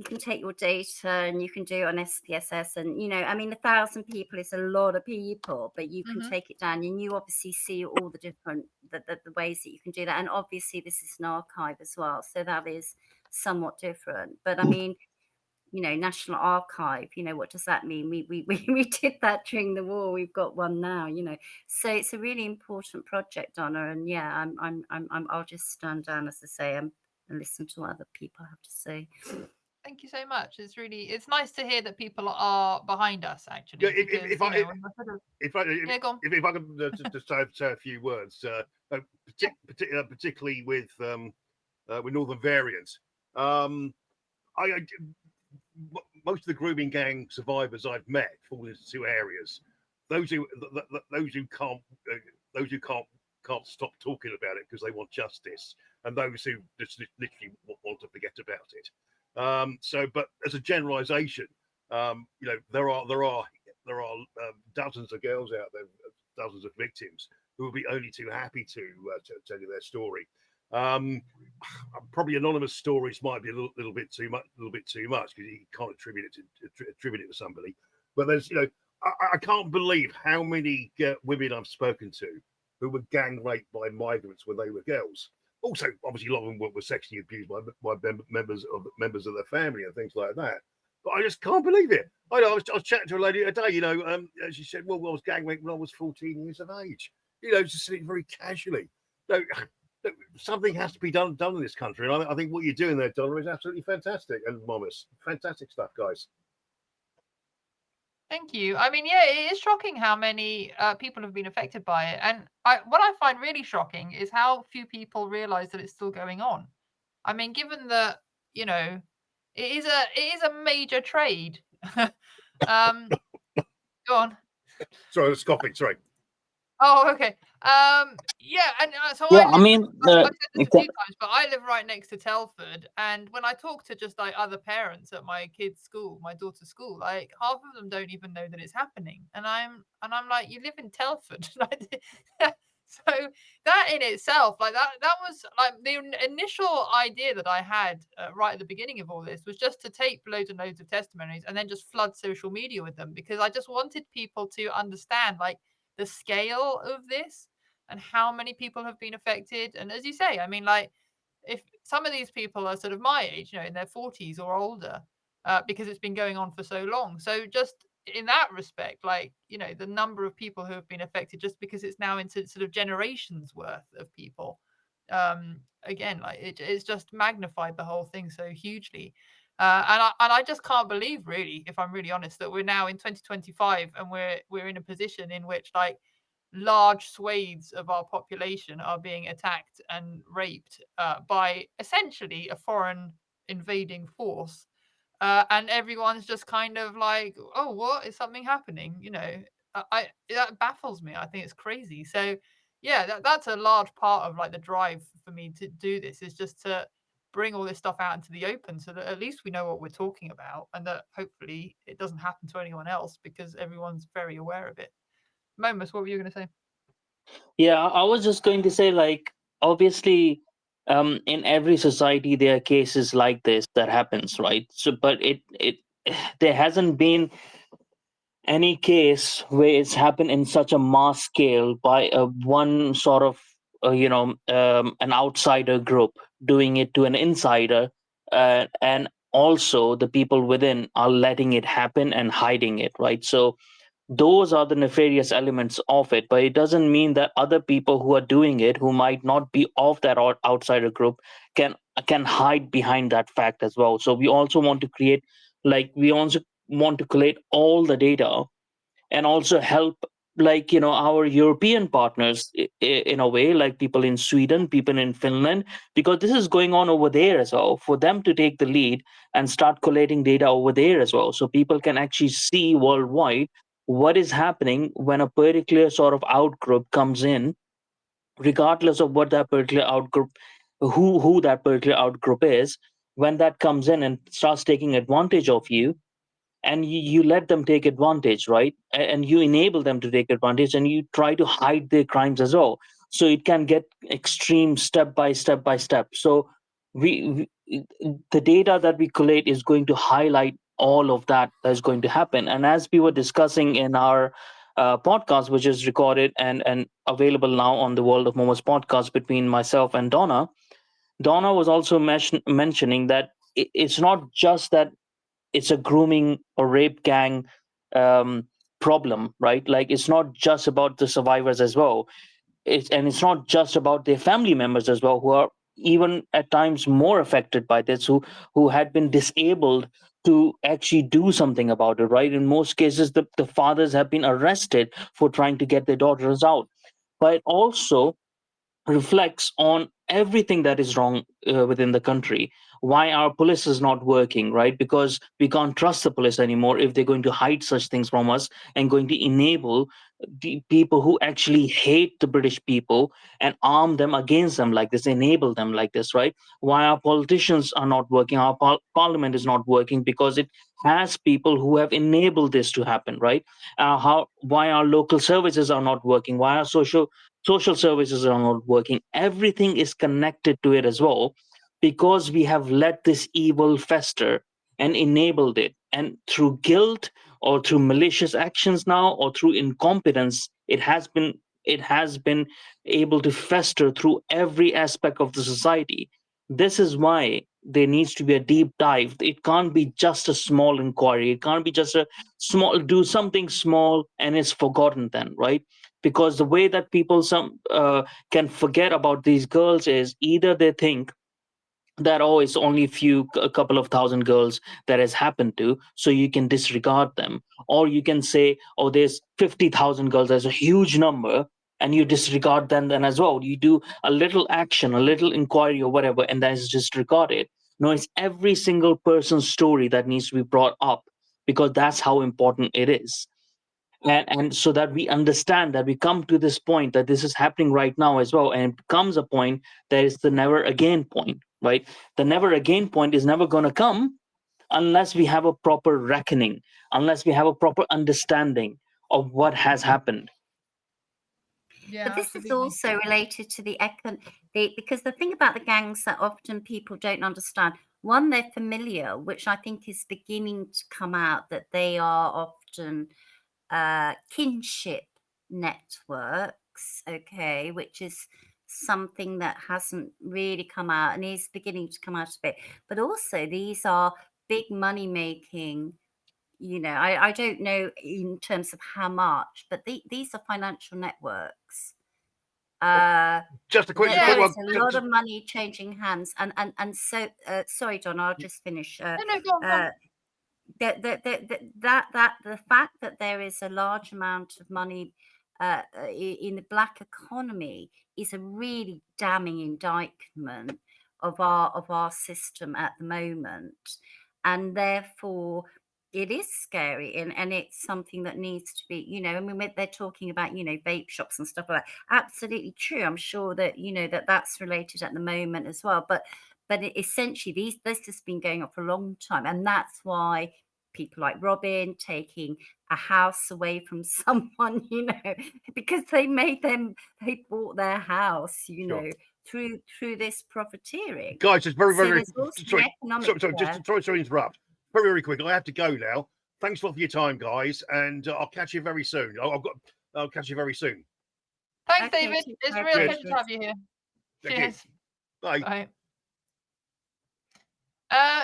can take your data and you can do it on SPSS, and I mean, 1,000 people is a lot of people, but you can take it down, and you obviously see all the different the ways that you can do that, and obviously this is an archive as well, so that is somewhat different. But I mean, National Archive, what does that mean? We did that during the war. We've got one now, so it's a really important project, Donna. And yeah, I'll just stand down, as I say, and listen to what other people have to say. Thank you so much. It's nice to hear that people are behind us, actually. Yeah, if I when we're sort of- if go on. if I can just say a few words, particularly with Northern Variants. Most of the grooming gang survivors I've met fall into two areas: those who can't stop talking about it because they want justice, and those who just literally want to forget about it. But as a generalisation, there are dozens of girls out there, dozens of victims who will be only too happy to tell you their story. Probably anonymous stories might be a little bit too much because you can't attribute it to somebody. But there's I can't believe how many women I've spoken to who were gang raped by migrants when they were girls. Also, obviously, a lot of them were sexually abused by members of their family and things like that. But I just can't believe it. I was chatting to a lady today. She said, "Well, I was gang raped when I was 14 years of age." Just saying very casually. Something has to be done in this country, and I think what you're doing there, Donna, is absolutely fantastic. And Momus, fantastic stuff, guys. Thank you. I mean, yeah, it is shocking how many people have been affected by it. And what I find really shocking is how few people realize that it's still going on. I mean, given that, it is a major trade. Go on. Sorry, I was coughing. Sorry. Oh, okay. Yeah, and so Yeah, I mean, I've said this a few times, but I live right next to Telford, and when I talk to just like other parents at my kids' school, my daughter's school, like half of them don't even know that it's happening, and I'm like, you live in Telford, so that in itself, like that was like the initial idea that I had right at the beginning of all this was just to take loads and loads of testimonies and then just flood social media with them, because I just wanted people to understand like the scale of this and how many people have been affected. And as you say, I mean, like, if some of these people are sort of my age, in their 40s or older, because it's been going on for so long. So just in that respect, like, the number of people who have been affected just because it's now into sort of generations worth of people. Again, like it's just magnified the whole thing so hugely. And I just can't believe, really, if I'm really honest, that we're now in 2025 and we're in a position in which like large swathes of our population are being attacked and raped by essentially a foreign invading force, and everyone's just kind of like, oh, what is something happening? That baffles me. I think it's crazy. So yeah, that's a large part of like the drive for me to do this, is just to bring all this stuff out into the open so that at least we know what we're talking about, and that hopefully it doesn't happen to anyone else because everyone's very aware of it. Momus, what were you going to say? Yeah, I was just going to say, like, obviously, in every society there are cases like this that happens, right? So, but it there hasn't been any case where it's happened in such a mass scale by one sort of an outsider group doing it to an insider, and also the people within are letting it happen and hiding it, right? So those are the nefarious elements of it, but it doesn't mean that other people who are doing it, who might not be of that outsider group, can hide behind that fact as well. So we also want to create, like, we also want to collate all the data and also help, like, our European partners, in a way, like people in Sweden, people in Finland, because this is going on over there as well, for them to take the lead and start collating data over there as well, so people can actually see worldwide what is happening when a particular sort of outgroup comes in, regardless of what that particular outgroup, who that particular outgroup is. When that comes in and starts taking advantage of you, and you let them take advantage, right? And you enable them to take advantage, and you try to hide their crimes as well, so it can get extreme step by step by step. So we the data that we collate is going to highlight all of that is going to happen. And as we were discussing in our podcast, which is recorded and available now on the World of Momos podcast between myself and Donna was also mentioning that it's not just that it's a grooming or rape gang um, problem, right? Like, it's not just about the survivors as well. It's not just about their family members as well, who are even at times more affected by this, who had been disabled to actually do something about it, right? In most cases, the fathers have been arrested for trying to get their daughters out. But also reflects on everything that is wrong within the country. Why our police is not working, right? Because we can't trust the police anymore if they're going to hide such things from us and going to enable the people who actually hate the British people and arm them against them like this, enable them like this, right? Why our politicians are not working, our parliament is not working, because it has people who have enabled this to happen, right? Why our local services are not working, why our social services are not working. Everything is connected to it as well, because we have let this evil fester and enabled it. And through guilt, or through malicious actions now, or through incompetence, it has been able to fester through every aspect of the society. This is why there needs to be a deep dive. It can't be just a small inquiry. It can't be just a small, do something small and it's forgotten then, right? Because the way that people can forget about these girls is either they think that, oh, it's only a couple of thousand girls that has happened to, so you can disregard them. Or you can say, oh, there's 50,000 girls, there's a huge number, and you disregard them then as well. You do a little action, a little inquiry or whatever, and then it's disregarded. No, it's every single person's story that needs to be brought up, because that's how important it is. And so that we understand, that we come to this point, that this is happening right now as well, and it becomes a point that is the never again point, right? The never again point is never going to come unless we have a proper reckoning, unless we have a proper understanding of what has happened. Yeah, But this is absolutely. also related to because the thing about the gangs that often people don't understand, one, they're familiar, which I think is beginning to come out, that they are often kinship networks, okay, which is something that hasn't really come out and is beginning to come out a bit. But also, these are big money making. I don't know in terms of how much, but these are financial networks. Just a quick There is one. a lot of money changing hands, and so sorry, Donna, I'll just finish. No, go on. The fact that there is a large amount of money in the black economy is a really damning indictment of our system at the moment, and therefore it is scary, and it's something that needs to be, I mean, they're talking about, vape shops and stuff like that. Absolutely true. I'm sure that that's related at the moment as well, but essentially this has been going on for a long time, and that's why people like Robin taking a house away from someone, because they bought their house, Sure. through this profiteering. Guys, just very, So very, there's also the sorry, economic sorry, there. just sorry to interrupt. Very, very quick. I have to go now. Thanks a lot for your time, guys, and I'll catch you very soon. I'll catch you very soon. Thanks, Okay, David. take It's a care, real Cheers. pleasure to have you here. Thank you. Cheers. Bye. Bye.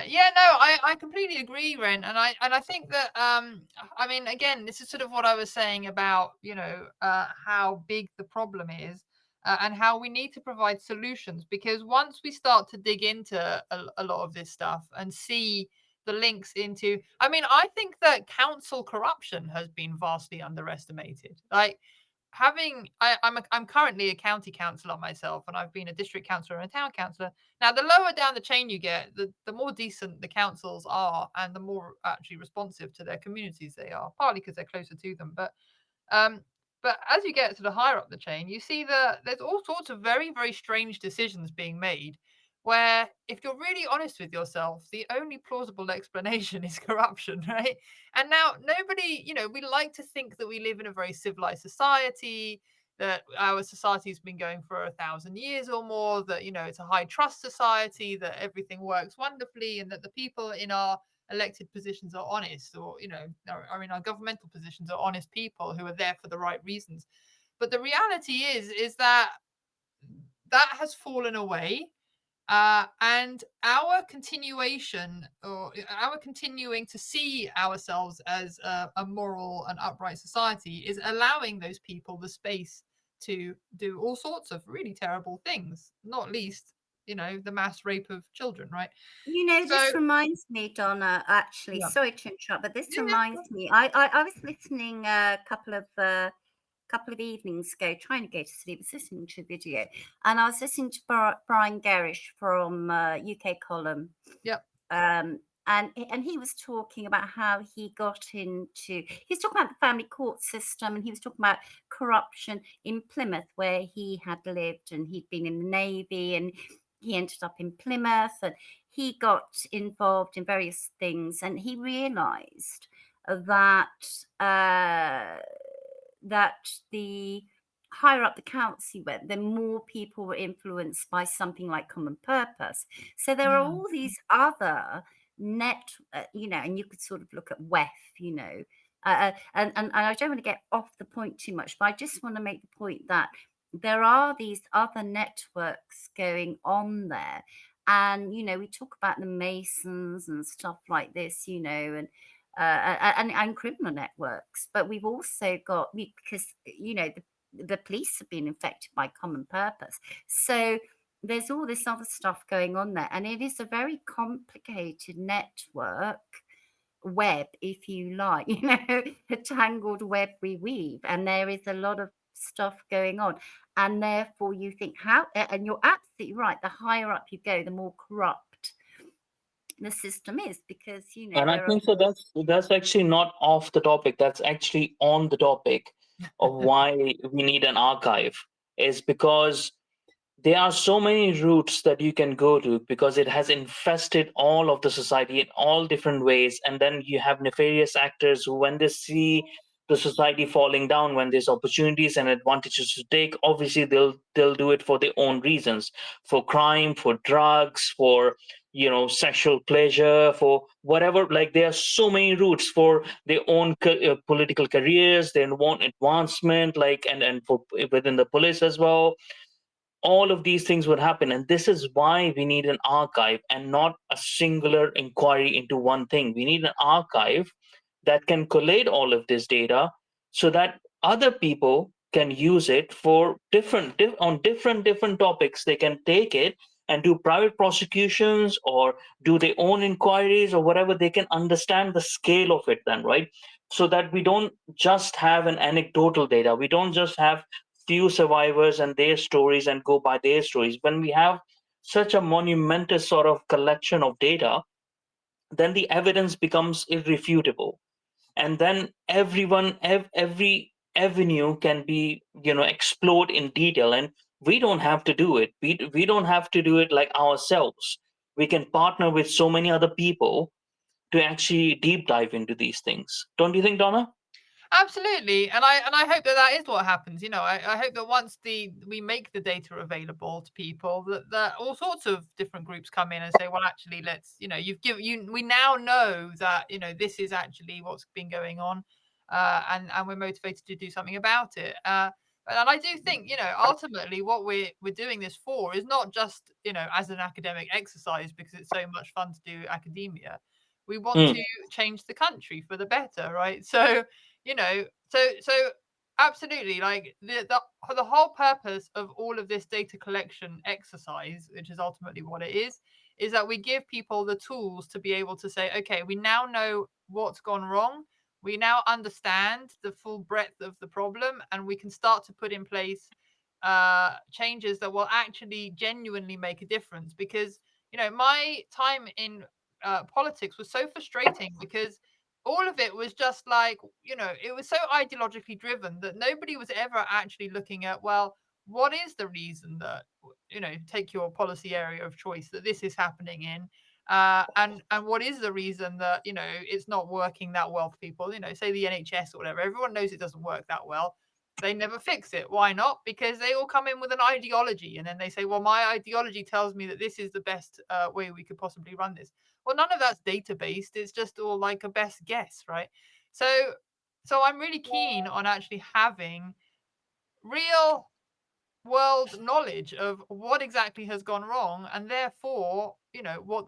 Yeah, no, I completely agree, Wren, and I think that I mean, again, this is sort of what I was saying about, you know, how big the problem is, and how we need to provide solutions, because once we start to dig into a lot of this stuff and see the links into, I mean, I think that council corruption has been vastly underestimated. Like, I'm currently a county councillor myself, and I've been a district councillor and a town councillor. Now, the lower down the chain you get, the more decent the councils are, and the more actually responsive to their communities they are, partly because they're closer to them. Um, but as you get to the higher up the chain, you see that there's all sorts of very, very strange decisions being made, where, if you're really honest with yourself, the only plausible explanation is corruption, right? And now nobody, you know, we like to think that we live in a very civilized society, that our society has been going for 1,000 years or more, that, you know, it's a high trust society, that everything works wonderfully, and that the people in our elected positions are honest, or, you know, are in our governmental positions are honest people who are there for the right reasons. But the reality is that has fallen away. And our continuation, or our continuing to see ourselves as a moral and upright society, is allowing those people the space to do all sorts of really terrible things, not least, you know, the mass rape of children, right? You know, this So, reminds me, Donna, actually, yeah. sorry to interrupt, but this Yeah, reminds me, I was listening a couple of evenings ago, trying to go to sleep, was listening to a video, and I was listening to Brian Gerrish from UK Column. Yep. And he was talking about how he got into, he was talking about the family court system, and he was talking about corruption in Plymouth, where he had lived, and he'd been in the Navy, and he ended up in Plymouth, and he got involved in various things, and he realized that that the higher up the council went, the more people were influenced by something like common purpose. So there are all these other you know, and you could sort of look at WEF, you know, and I don't want to get off the point too much, but I just want to make the point that there are these other networks going on there. And, you know, we talk about the Masons and stuff like this, you know, and criminal networks, but we've also got, because, you know, the police have been infected by common purpose. So there's all this other stuff going on there, and it is a very complicated network web, if you like, you know, a tangled web we weave, and there is a lot of stuff going on, and therefore you think and you're absolutely right, the higher up you go, the more corrupt the system is, because, you know, And I think so. That's actually not off the topic. That's actually on the topic of why we need an archive. Is because there are so many routes that you can go to, because it has infested all of the society in all different ways. And then you have nefarious actors who, when they see the society falling down, when there's opportunities and advantages to take, obviously they'll do it for their own reasons, for crime, for drugs, for, you know, sexual pleasure, for whatever. Like, there are so many routes for their own political careers, their own advancement, like, and for within the police as well. All of these things would happen, and this is why we need an archive and not a singular inquiry into one thing. We need an archive that can collate all of this data, so that other people can use it for different topics. They can take it and do private prosecutions or do their own inquiries or whatever. They can understand the scale of it then, right? So that we don't just have an anecdotal data. We don't just have few survivors and their stories and go by their stories. When we have such a monumentous sort of collection of data, then the evidence becomes irrefutable, and then every avenue can be, you know, explored in detail. And we don't have to do it. We don't have to do it like ourselves. We can partner with so many other people to actually deep dive into these things. Don't you think, Donna? Absolutely, and I hope that that is what happens. You know, I hope that once we make the data available to people, that all sorts of different groups come in and say, well, actually, let's, you know, we now know that, you know, this is actually what's been going on, and we're motivated to do something about it. And I do think, you know, ultimately what we're doing this for is not just, you know, as an academic exercise because it's so much fun to do academia. We want Mm. to change the country for the better, right? So, you know, so absolutely, like the whole purpose of all of this data collection exercise, which is ultimately what it is that we give people the tools to be able to say, okay, we now know what's gone wrong. We now understand the full breadth of the problem, and we can start to put in place changes that will actually genuinely make a difference. Because, you know, my time in politics was so frustrating because all of it was just like, you know, it was so ideologically driven that nobody was ever actually looking at, well, what is the reason that, you know, take your policy area of choice that this is happening in, and what is the reason that, you know, it's not working that well for people, you know, say the NHS or whatever. Everyone knows it doesn't work that well. They never fix it. Why not? Because they all come in with an ideology, and then they say, well, my ideology tells me that this is the best way we could possibly run this. Well, none of that's data based. It's just all like a best guess, right? So I'm really keen on actually having real world knowledge of what exactly has gone wrong, and therefore, you know, what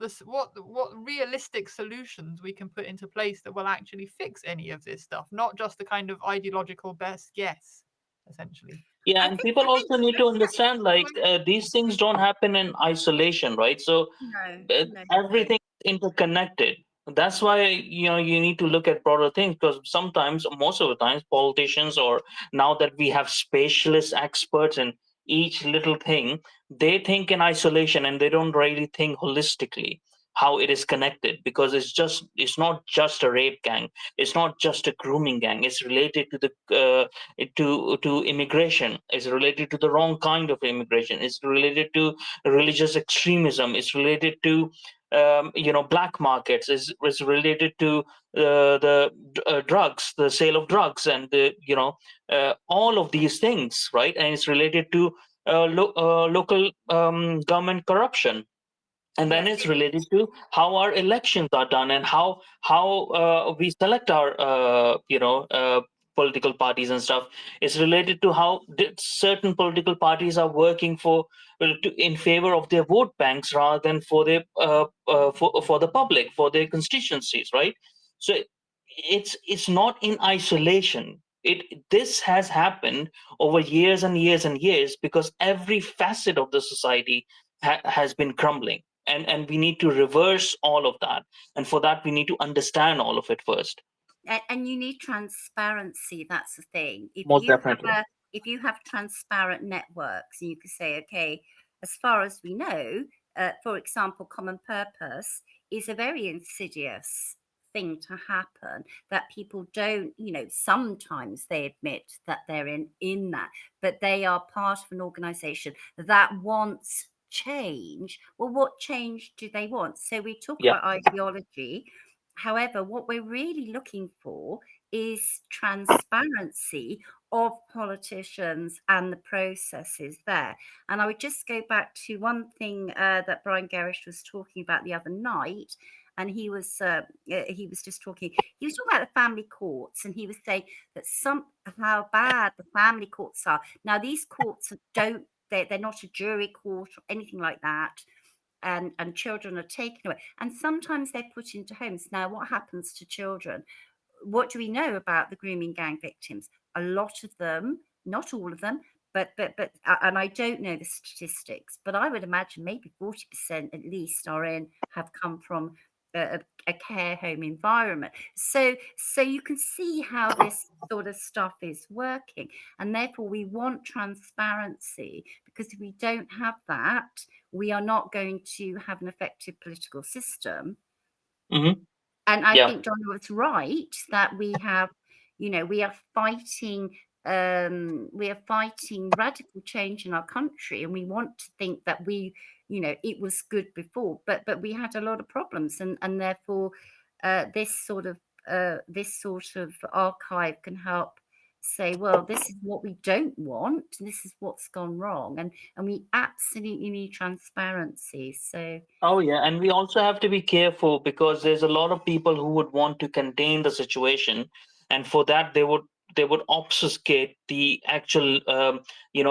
realistic solutions we can put into place that will actually fix any of this stuff, not just the kind of ideological best guess, essentially. Yeah, and people I think also need to understand, like, these things don't happen in isolation, right? So no. everything is interconnected. That's why, you know, you need to look at broader things, because sometimes, most of the times, politicians, or now that we have specialist experts in each little thing, they think in isolation and they don't really think holistically how it is connected, because it's not just a rape gang, it's not just a grooming gang, it's related to the to immigration, it's related to the wrong kind of immigration, it's related to religious extremism, it's related to you know, black markets, is related to the drugs, the sale of drugs, and the, you know, all of these things, right? And it's related to local government corruption, and then Yes, it's related to how our elections are done, and how we select our political parties and stuff. It's related to how certain political parties are working in favor of their vote banks rather than for their for the public, for their constituencies, right? So it's not in isolation. This has happened over years and years and years, because every facet of the society has been crumbling, and we need to reverse all of that, and for that we need to understand all of it first. and you need transparency. That's the thing. Most definitely. If you have transparent networks, and you can say, okay, as far as we know, for example, common purpose is a very insidious thing to happen, that people don't, you know, sometimes they admit that they're in that, but they are part of an organization that wants change. Well, what change do they want? So we talk Yeah. about ideology. However, what we're really looking for is transparency of politicians and the processes there. And I would just go back to one thing that Brian Gerrish was talking about the other night. And he was just talking. He was talking about the family courts, and he was saying that how bad the family courts are. Now, these courts they're not a jury court or anything like that. And children are taken away, and sometimes they're put into homes. Now, what happens to children? What do we know about the grooming gang victims? A lot of them, not all of them, but and I don't know the statistics, but I would imagine maybe 40% at least have come from a care home environment. So you can see how this sort of stuff is working, and therefore we want transparency, because if we don't have that, we are not going to have an effective political system. Mm-hmm. And I Yeah. think Donna was right that we have, you know, we are fighting radical change in our country, and we want to think that it was good before, but we had a lot of problems, and therefore this sort of this sort of archive can help say, well, this is what we don't want, this is what's gone wrong, and we absolutely need transparency. So Oh yeah, and we also have to be careful because there's a lot of people who would want to contain the situation, and for that they would obfuscate the actual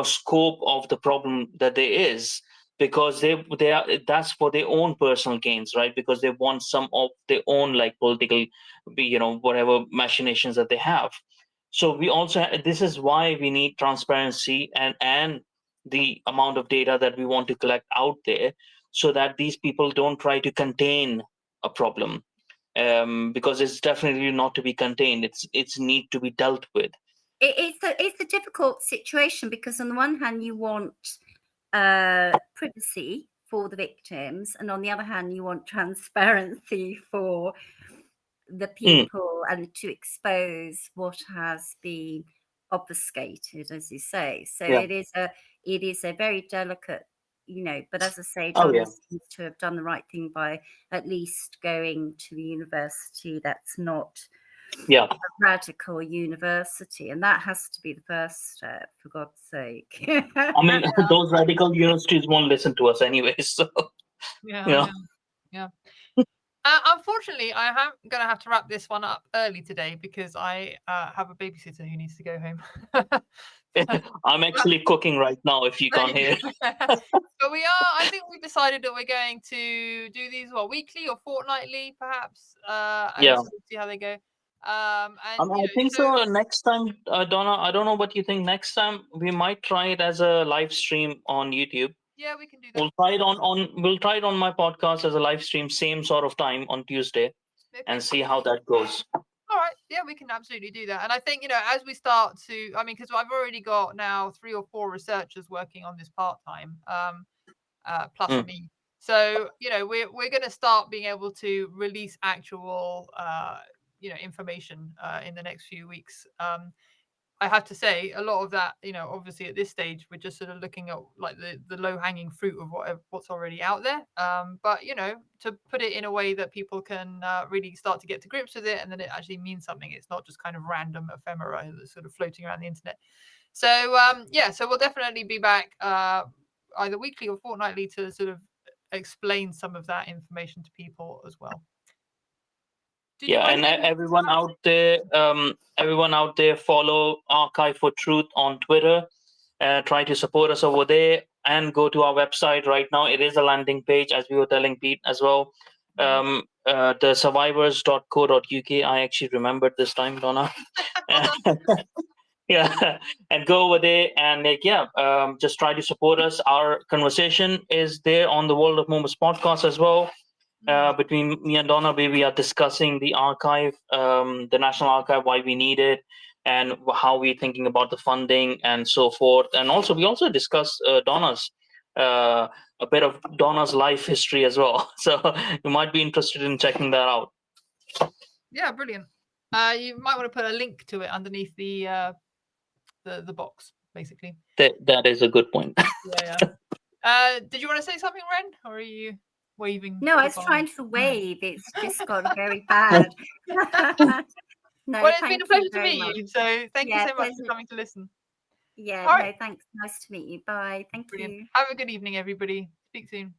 scope of the problem that there is, because they are, that's for their own personal gains, right? Because they want some of their own like political, whatever machinations that they have. So we also this is why we need transparency and the amount of data that we want to collect out there, so that these people don't try to contain a problem, because it's definitely not to be contained. It's need to be dealt with. it's a difficult situation, because on the one hand you want privacy for the victims, and on the other hand you want transparency for the people and to expose what has been obfuscated, as you say. So Yeah. it is a very delicate, but as I say, Oh, Donna yeah. seems to have done the right thing by at least going to the university that's not Yeah. a radical university, and that has to be the first step, for God's sake. I mean, those radical universities won't listen to us anyway, so Yeah. Unfortunately, I am going to have to wrap this one up early today because I have a babysitter who needs to go home. I'm actually cooking right now, if you can't hear. But I think we decided that we're going to do these weekly or fortnightly, perhaps, and Yeah. sort of see how they go. I think so. Next time, Donna, I don't know what you think. Next time we might try it as a live stream on YouTube. Yeah, we can do that. We'll try it on my podcast as a live stream, same sort of time on Tuesday, and see how that goes. All right. Yeah, we can absolutely do that. And I think, as we start to, because I've already got now 3 or 4 researchers working on this part-time, plus me. So, we're going to start being able to release actual, information in the next few weeks. I have to say, a lot of that, obviously at this stage, we're just sort of looking at like the low hanging fruit of what's already out there. But, to put it in a way that people can really start to get to grips with it, and then it actually means something. It's not just kind of random ephemera that's sort of floating around the internet. So, so we'll definitely be back either weekly or fortnightly to sort of explain some of that information to people as well. Yeah, and everyone out there, follow Archive for Truth on Twitter. Try to support us over there, and go to our website right now. It is a landing page, as we were telling Pete as well. The survivors.co.uk. I actually remembered this time, Donna. Yeah, and go over there and just try to support us. Our conversation is there on the World of Moments podcast as well. Between me and Donna, where we are discussing the archive, the National Archive, why we need it, and how we're thinking about the funding and so forth. And also, we also discuss Donna's, a bit of Donna's life history as well. So you might be interested in checking that out. Yeah, brilliant. You might want to put a link to it underneath the box, basically. That is a good point. Yeah. Did you want to say something, Wren, or are you waving? No, I was trying to wave. It's just gone very bad. No, well, it's been a pleasure to meet you. So thank you so much for coming to listen. Yeah, no, thanks. Nice to meet you. Bye. Thank you. Have a good evening, everybody. Speak soon.